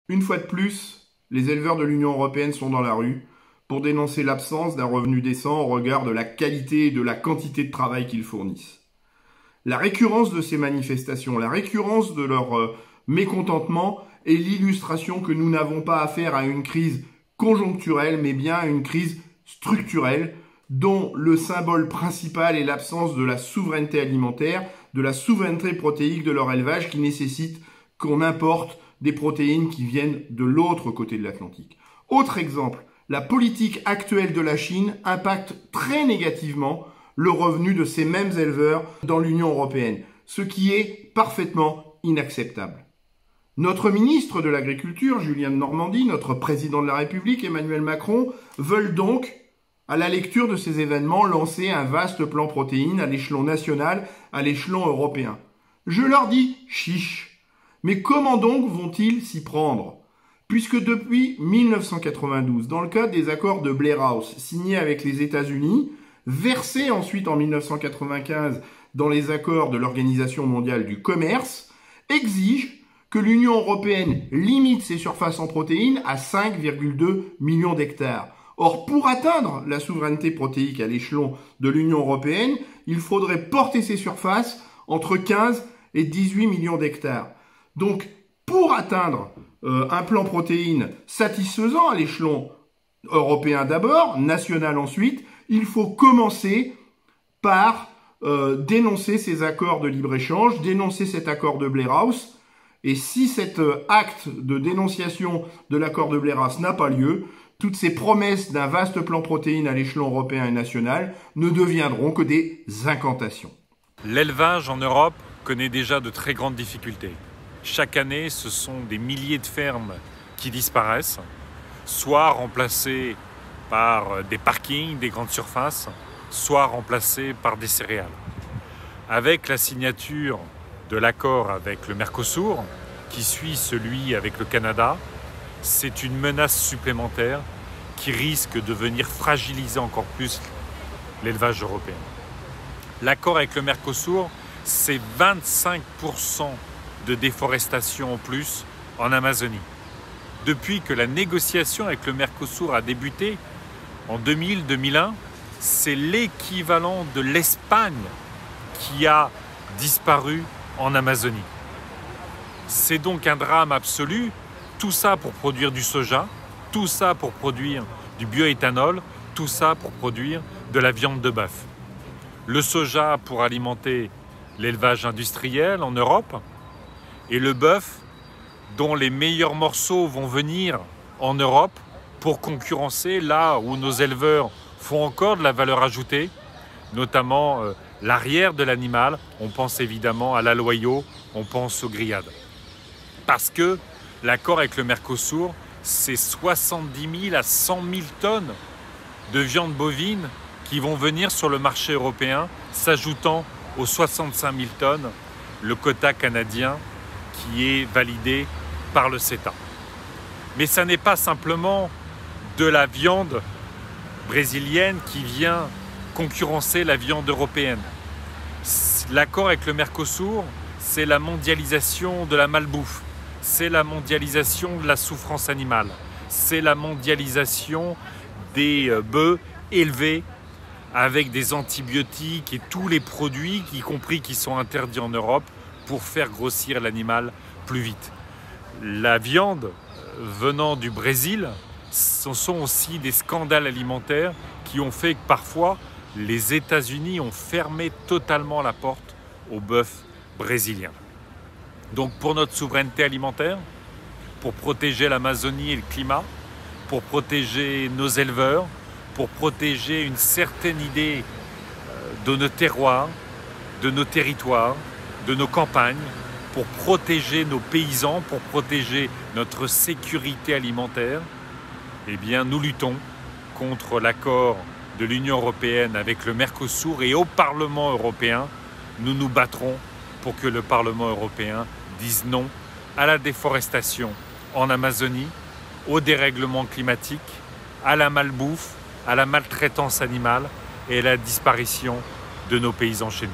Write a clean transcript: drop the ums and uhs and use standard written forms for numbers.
Une fois de plus, les éleveurs de l'Union européenne sont dans la rue pour dénoncer l'absence d'un revenu décent au regard de la qualité et de la quantité de travail qu'ils fournissent. La récurrence de ces manifestations, la récurrence de leur mécontentement est l'illustration que nous n'avons pas affaire à une crise conjoncturelle, mais bien à une crise structurelle dont le symbole principal est l'absence de la souveraineté alimentaire, de la souveraineté protéique de leur élevage qui nécessite qu'on importe des protéines qui viennent de l'autre côté de l'Atlantique. Autre exemple, la politique actuelle de la Chine impacte très négativement le revenu de ces mêmes éleveurs dans l'Union européenne, ce qui est parfaitement inacceptable. Notre ministre de l'Agriculture, Julien Denormandie, notre président de la République, Emmanuel Macron, veulent donc, à la lecture de ces événements, lancer un vaste plan protéines à l'échelon national, à l'échelon européen. Je leur dis chiche. Mais comment donc vont-ils s'y prendre ? Puisque depuis 1992, dans le cadre des accords de Blair House signés avec les États-Unis, versés ensuite en 1995 dans les accords de l'Organisation mondiale du commerce, exigent que l'Union européenne limite ses surfaces en protéines à 5,2 millions d'hectares. Or, pour atteindre la souveraineté protéique à l'échelon de l'Union européenne, il faudrait porter ces surfaces entre 15 et 18 millions d'hectares. Donc, pour atteindre un plan protéines satisfaisant à l'échelon européen d'abord, national ensuite, il faut commencer par dénoncer ces accords de libre-échange, dénoncer cet accord de Blair House. Et si cet acte de dénonciation de l'accord de Blair House n'a pas lieu, toutes ces promesses d'un vaste plan protéines à l'échelon européen et national ne deviendront que des incantations. L'élevage en Europe connaît déjà de très grandes difficultés. Chaque année, ce sont des milliers de fermes qui disparaissent, soit remplacées par des parkings, des grandes surfaces, soit remplacées par des céréales. Avec la signature de l'accord avec le Mercosur, qui suit celui avec le Canada, c'est une menace supplémentaire qui risque de venir fragiliser encore plus l'élevage européen. L'accord avec le Mercosur, c'est 25% de déforestation en plus en Amazonie. Depuis que la négociation avec le Mercosur a débuté en 2000-2001, c'est l'équivalent de l'Espagne qui a disparu en Amazonie. C'est donc un drame absolu, tout ça pour produire du soja, tout ça pour produire du bioéthanol, tout ça pour produire de la viande de bœuf. Le soja pour alimenter l'élevage industriel en Europe et le bœuf dont les meilleurs morceaux vont venir en Europe pour concurrencer là où nos éleveurs font encore de la valeur ajoutée, notamment l'arrière de l'animal. On pense évidemment à l'aloyau, on pense aux grillades. Parce que l'accord avec le Mercosur, c'est 70 000 à 100 000 tonnes de viande bovine qui vont venir sur le marché européen, s'ajoutant aux 65 000 tonnes, le quota canadien qui est validé par le CETA. Mais ça n'est pas simplement de la viande brésilienne qui vient concurrencer la viande européenne. L'accord avec le Mercosur, c'est la mondialisation de la malbouffe, c'est la mondialisation de la souffrance animale, c'est la mondialisation des bœufs élevés avec des antibiotiques et tous les produits, y compris qui sont interdits en Europe, pour faire grossir l'animal plus vite. La viande venant du Brésil, ce sont aussi des scandales alimentaires qui ont fait que parfois les États-Unis ont fermé totalement la porte au bœuf brésilien. Donc pour notre souveraineté alimentaire, pour protéger l'Amazonie et le climat, pour protéger nos éleveurs, pour protéger une certaine idée de nos terroirs, de nos territoires, de nos campagnes, pour protéger nos paysans, pour protéger notre sécurité alimentaire, eh bien nous luttons contre l'accord de l'Union européenne avec le Mercosur et au Parlement européen, nous nous battrons pour que le Parlement européen dise non à la déforestation en Amazonie, au dérèglement climatique, à la malbouffe, à la maltraitance animale et à la disparition de nos paysans chez nous.